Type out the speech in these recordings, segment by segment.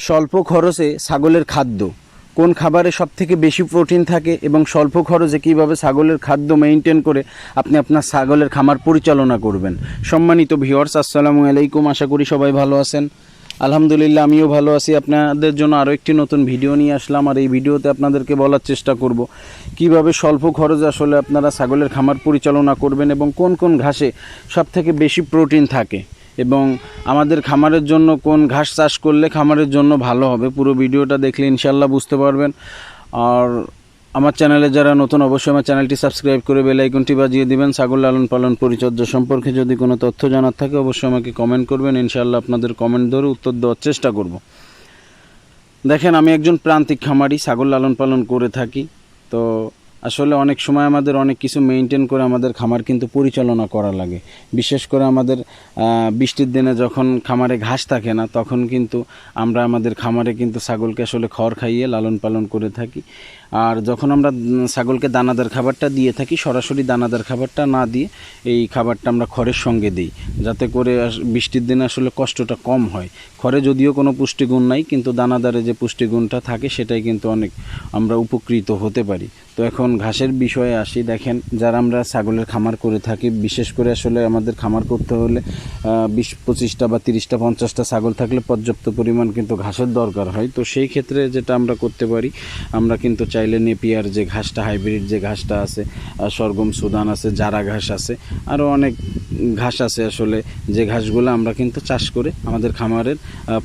স্বল্প খরচে ছাগলের খাদ্য, কোন খাবারে সবথেকে বেশি প্রোটিন থাকে এবং স্বল্প খরচে কীভাবে ছাগলের খাদ্য মেনটেন করে আপনি আপনার ছাগলের খামার পরিচালনা করবেন। সম্মানিত ভিউয়ার্স, আসসালামু আলাইকুম। আশা করি সবাই ভালো আছেন। আলহামদুলিল্লাহ, আমিও ভালো আছি। আপনাদের জন্য আরও একটি নতুন ভিডিও নিয়ে আসলাম। আর এই ভিডিওতে আপনাদেরকে বলার চেষ্টা করব কিভাবে স্বল্প খরচে আসলে আপনারা ছাগলের খামার পরিচালনা করবেন এবং কোন কোন ঘাসে সবথেকে বেশি প্রোটিন থাকে এবং আমাদের খামারের জন্য কোন ঘাস চাষ করলে খামারের জন্য ভালো হবে। পুরো ভিডিওটা দেখলে ইনশাল্লাহ বুঝতে পারবেন। আর আমার চ্যানেলে যারা নতুন, অবশ্যই আমার চ্যানেলটি সাবস্ক্রাইব করে বেল আইকনটি বাজিয়ে দিবেন। ছাগল লালন পালন পরিচর্যা সম্পর্কে যদি কোনো তথ্য জানার থাকে অবশ্যই আমাকে কমেন্ট করবেন। ইনশাল্লাহ আপনাদের কমেন্ট ধরে উত্তর দেওয়ার চেষ্টা করব। দেখেন, আমি একজন প্রান্তিক খামারি, ছাগল লালন পালন করে থাকি। তো আসলে অনেক সময় আমাদের অনেক কিছু মেনটেন করে আমাদের খামার কিন্তু পরিচালনা করা লাগে। বিশেষ করে আমাদের বৃষ্টির দিনে যখন খামারে ঘাস থাকে না, তখন কিন্তু আমরা আমাদের খামারে কিন্তু ছাগলকে আসলে খড় খাইয়ে লালন পালন করে থাকি। আর যখন আমরা ছাগলকে দানাদার খাবারটা দিয়ে থাকি, সরাসরি দানাদার খাবারটা না দিয়ে এই খাবারটা আমরা খড়ের সঙ্গে দিই, যাতে করে বৃষ্টির দিনে আসলে কষ্টটা কম হয়। খড়ে যদিও কোনো পুষ্টিগুণ নাই, কিন্তু দানাদারে যে পুষ্টিগুণটা থাকে সেটাই কিন্তু অনেক আমরা উপকৃত হতে পারি। তো এখন ঘাসের বিষয়ে আসি। দেখেন, যারা আমরা ছাগলের খামার করে থাকি, বিশেষ করে আসলে আমাদের খামার করতে হলে 20-25টা বা 30টা 50টা ছাগল থাকলে পর্যাপ্ত পরিমাণ কিন্তু ঘাসের দরকার হয়। তো সেই ক্ষেত্রে যেটা আমরা করতে পারি, আমরা কিন্তু চাইলে নেপিয়ার যে ঘাসটা, হাইব্রিড যে ঘাসটা আছে, সরগম সুদান আছে, জারা ঘাস আছে, আরও অনেক ঘাস আছে আসলে, যে ঘাসগুলো আমরা কিন্তু চাষ করে আমাদের খামারের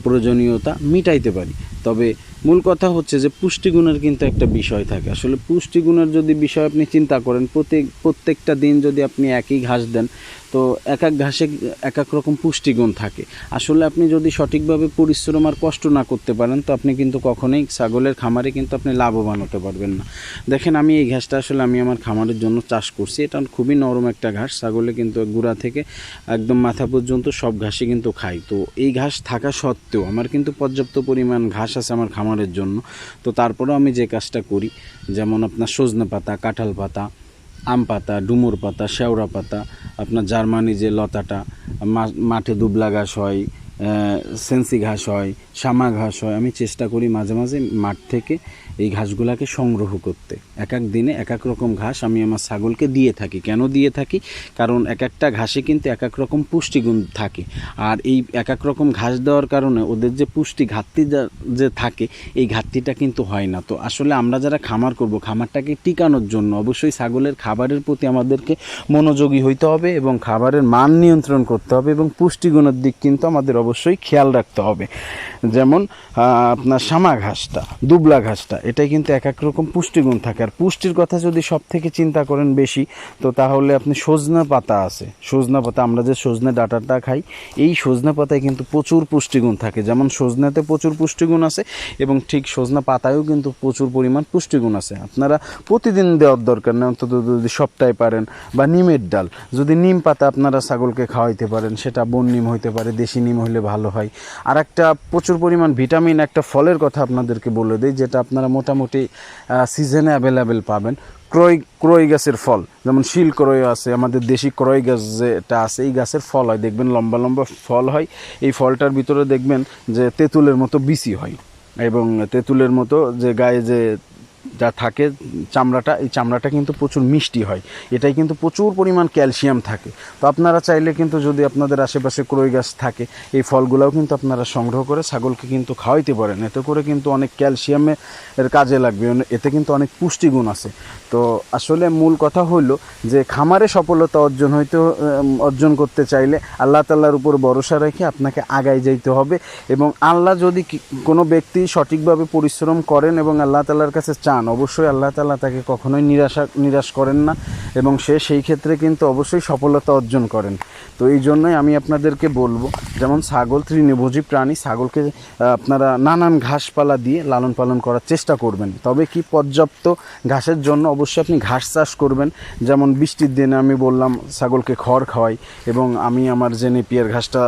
প্রয়োজনীয়তা মিটাইতে পারি। তবে মূল কথা হচ্ছে যে পুষ্টিগুণের কিন্তু একটা বিষয় থাকে। আসলে পুষ্টিগুণের যদি বিষয় আপনি চিন্তা করেন, প্রত্যেকটা দিন যদি আপনি একই ঘাস দেন, তো এক এক ঘাসে এক এক রকম পুষ্টিগুণ থাকে। আসলে আপনি যদি সঠিকভাবে পরিশ্রম আর কষ্ট না করতে পারেন, তো আপনি কিন্তু কখনোই ছাগলের খামারে কিন্তু আপনি লাভবান হতে পারবেন না। দেখেন, আমি এই ঘাসটা আসলে আমি আমার খামারের জন্য চাষ করছি। এটা খুবই নরম একটা ঘাস। ছাগলে কিন্তু গুঁড়া থেকে একদম মাথা পর্যন্ত সব ঘাসই কিন্তু খাই। তো এই ঘাস থাকা সত্ত্বেও আমার কিন্তু পর্যাপ্ত পরিমাণ ঘাস আছে আমার খামারের জন্য। তো তারপরেও আমি যে কাজটা করি, যেমন আপনার সজনে পাতা, কাঁঠাল পাতা, আম পাতা, ডুমুর পাতা, শেওড়া পাতা, আপনার জার্মানি যে লতাটা, মাঠে দুবলা ঘাস হয়, সেন্সি ঘাস হয়, শামা ঘাস হয়, আমি চেষ্টা করি মাঝে মাঝে মাঠ থেকে এই ঘাসগুলোকে সংগ্রহ করতে। এক এক দিনে এক এক রকম ঘাস আমি আমার ছাগলকে দিয়ে থাকি। কেন দিয়ে থাকি? কারণ এক একটা ঘাসে কিন্তু এক এক রকম পুষ্টিগুণ থাকে। আর এই এক এক রকম ঘাস দেওয়ার কারণে ওদের যে পুষ্টি ঘাটতি যে থাকে, এই ঘাটতিটা কিন্তু হয় না। তো আসলে আমরা যারা খামার করব, খামারটাকে টিকানোর জন্য অবশ্যই ছাগলের খাবারের প্রতি আমাদেরকে মনোযোগী হইতে হবে এবং খাবারের মান নিয়ন্ত্রণ করতে হবে এবং পুষ্টিগুণের দিক কিন্তু আমাদের অবশ্যই খেয়াল রাখতে হবে। যেমন আপনার শামা ঘাসটা, দুবলা ঘাসটা, এটাই কিন্তু এক এক রকম পুষ্টিগুণ থাকে। আর পুষ্টির কথা যদি সব থেকে চিন্তা করেন বেশি, তো তাহলে আপনি সজনা পাতা আছে, সজনা পাতা, আমরা যে সজনে ডাঁটাটা খাই, এই সজনা পাতায় কিন্তু প্রচুর পুষ্টিগুণ থাকে। যেমন সজনাতে প্রচুর পুষ্টিগুণ আছে এবং ঠিক সজনা পাতায়ও কিন্তু প্রচুর পরিমাণ পুষ্টিগুণ আছে। আপনারা প্রতিদিন দেওয়ার দরকার নেই, অন্তত যদি সপ্তাহে পারেন। বা নিমের ডাল, যদি নিম পাতা আপনারা ছাগলকে খাওয়াইতে পারেন, সেটা বন নিম হইতে পারে, দেশি নিম হইলে ভালো হয়। আর একটা প্রচুর পরিমাণ ভিটামিন একটা ফলের কথা আপনাদেরকে বলে দিই, যেটা আপনারা মোটামুটি সিজনে অ্যাভেলেবেল পাবেন। ক্রয় গাছের ফল, যেমন শিল ক্রয় আছে, আমাদের দেশি ক্রয় গাছ যেটা আছে, এই গাছের ফল হয়, দেখবেন লম্বা লম্বা ফল হয়। এই ফলটার ভিতরে দেখবেন যে তেঁতুলের মতো বিচি হয় এবং তেঁতুলের মতো যে গায়ে যে যা থাকে চামড়াটা, এই চামড়াটা কিন্তু প্রচুর মিষ্টি হয়। এটাই কিন্তু প্রচুর পরিমাণ ক্যালসিয়াম থাকে। তো আপনারা চাইলে কিন্তু যদি আপনাদের আশেপাশে ক্রয় গাছ থাকে, এই ফলগুলোও কিন্তু আপনারা সংগ্রহ করে ছাগলকে কিন্তু খাওয়াইতে পারেন। এতে করে কিন্তু অনেক ক্যালসিয়ামের কাজে লাগবে, এতে কিন্তু অনেক পুষ্টিগুণ আছে। তো আসলে মূল কথা হলো যে খামারে সফলতা অর্জন করতে চাইলে আল্লাহ তাআলার উপর ভরসা রেখে আপনাকে আগায় যাইতে হবে। এবং আল্লাহ যদি কোনো ব্যক্তি সঠিকভাবে পরিশ্রম করেন এবং আল্লাহ তাআলার কাছে চান, অবশ্যই আল্লাহ তাআলা তাকে কখনোই নিরাশ করেন না এবং সেই ক্ষেত্রে কিন্তু অবশ্যই সফলতা অর্জন করেন। তো এই জন্যই আমি আপনাদেরকে বলবো, যেমন ছাগল তৃণভোজী প্রাণী, ছাগলকে আপনারা নানান ঘাসপালা দিয়ে লালন পালন করার চেষ্টা করবেন। তবে কি পর্যাপ্ত ঘাসের জন্য অবশ্যই আপনি ঘাস চাষ করবেন। যেমন বৃষ্টির দিনে আমি বললাম ছাগলকে খড় খাওয়াই এবং আমি আমার যে নেপিয়ার ঘাসটা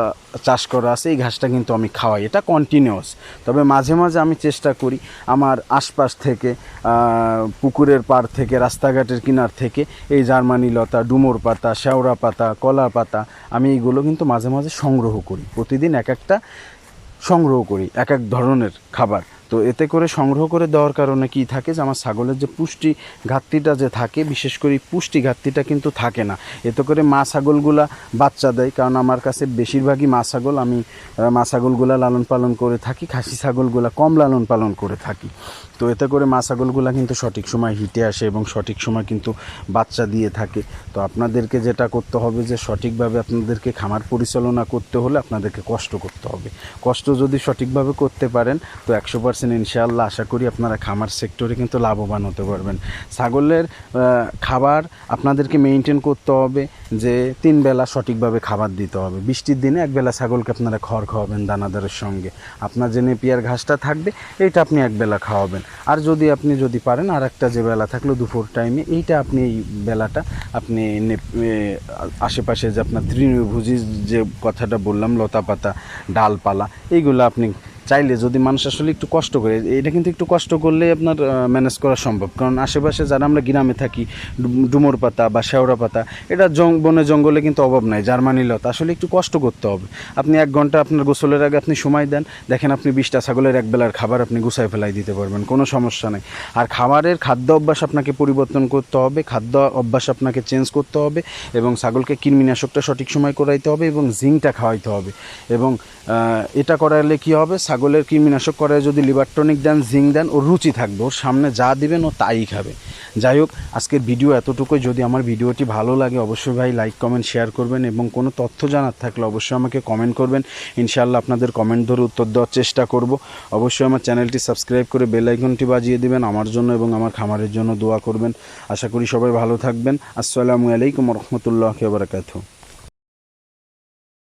চাষ করা আছে, এই ঘাসটা কিন্তু আমি খাওয়াই, এটা কন্টিনিউয়াস। তবে মাঝে মাঝে আমি চেষ্টা করি আমার আশপাশ থেকে, পুকুরের পাড় থেকে, রাস্তাঘাটের কিনার থেকে এই জার্মানি লতা, ডুমুর পাতা, শেওড়া পাতা, কলা পাতা, আমি এইগুলো কিন্তু মাঝে মাঝে সংগ্রহ করি। প্রতিদিন এক একটা সংগ্রহ করি এক এক ধরনের খাবার। তো এতে করে সংগ্রহ করে দেওয়ার কারণে কি থাকে যে আমার ছাগলের যে পুষ্টি ঘাটতিটা যে থাকে, বিশেষ করে পুষ্টি ঘাটতিটা কিন্তু থাকে না। এতে করে মা ছাগলগুলা বাচ্চা দেয়, কারণ আমার কাছে বেশিরভাগই মা ছাগল, আমি মা ছাগলগুলা লালন পালন করে থাকি, খাসি ছাগলগুলা কম লালন পালন করে থাকি। তো এতে করে মা ছাগলগুলা কিন্তু সঠিক সময় হিটে আসে এবং সঠিক সময় কিন্তু বাচ্চা দিয়ে থাকে। তো আপনাদেরকে যেটা করতে হবে যে সঠিকভাবে আপনাদেরকে খামার পরিচালনা করতে হলে আপনাদেরকে কষ্ট করতে হবে। কষ্ট যদি সঠিকভাবে করতে পারেন তো 100% ইনশাআল্লাহ আশা করি আপনারা খামার সেক্টরে কিন্তু লাভবান হতে পারবেন। ছাগলের খাবার আপনাদেরকে মেনটেন করতে হবে যে 3 বেলা সঠিকভাবে খাবার দিতে হবে। বৃষ্টির দিনে 1 বেলা ছাগলকে আপনারা খড় খাওয়াবেন দানাদারের সঙ্গে, আপনার যে নেপিয়ার ঘাসটা থাকবে এইটা আপনি 1 বেলা খাওয়াবেন। আর যদি পারেন আর একটা যে বেলা থাকলো দুপুর টাইমে, এইটা আপনি এই বেলাটা আপনি আশেপাশে যে আপনার তৃণভোজী যে কথাটা বললাম, লতাপাতা ডালপালা, এইগুলো আপনি চাইলে যদি মানুষ আসলে একটু কষ্ট করে, এটা কিন্তু একটু কষ্ট করলেই আপনার ম্যানেজ করা সম্ভব। কারণ আশেপাশে যারা আমরা গ্রামে থাকি, ডুমুর পাতা বা শেওড়া পাতা, এটা বনে জঙ্গলে কিন্তু অভাব নাই। জার্মানি লতা, আসলে একটু কষ্ট করতে হবে। আপনি 1 ঘন্টা আপনার গোসলের আগে আপনি সময় দেন, দেখেন আপনি 20টা ছাগলের 1 বেলার খাবার আপনি গুছায় ফেলাই দিতে পারবেন, কোনো সমস্যা নেই। আর খাদ্য অভ্যাস আপনাকে পরিবর্তন করতে হবে, খাদ্য অভ্যাস আপনাকে চেঞ্জ করতে হবে, এবং ছাগলকে কৃমিনাশকটা সঠিক সময় করাইতে হবে এবং জিঙ্কটা খাওয়াইতে হবে। এবং এটা করালে কি হবে, ছাগলের কৃমিনাশক করায় যদি লিভার টনিক দেন, জিঙ্ক দেন, ওর রুচি থাকবে, ওর সামনে যা দিবেন ও তাই খাবে। যাই হোক, আজকের ভিডিও এতটুকুই। যদি আমার ভিডিওটি ভালো লাগে অবশ্যই ভাই লাইক কমেন্ট শেয়ার করবেন, এবং কোনো তথ্য জানার থাকলে অবশ্যই আমাকে কমেন্ট করবেন। ইনশাআল্লাহ আপনাদের কমেন্ট ধরে উত্তর দেওয়ার চেষ্টা করব। অবশ্যই আমার চ্যানেলটি সাবস্ক্রাইব করে বেল আইকনটি বাজিয়ে দিবেন। আমার জন্য এবং আমার খামারের জন্য দোয়া করবেন। আশা করি সবাই ভালো থাকবেন। আসসালামু আলাইকুম ওয়া রাহমাতুল্লাহি ওয়া বারাকাতুহু।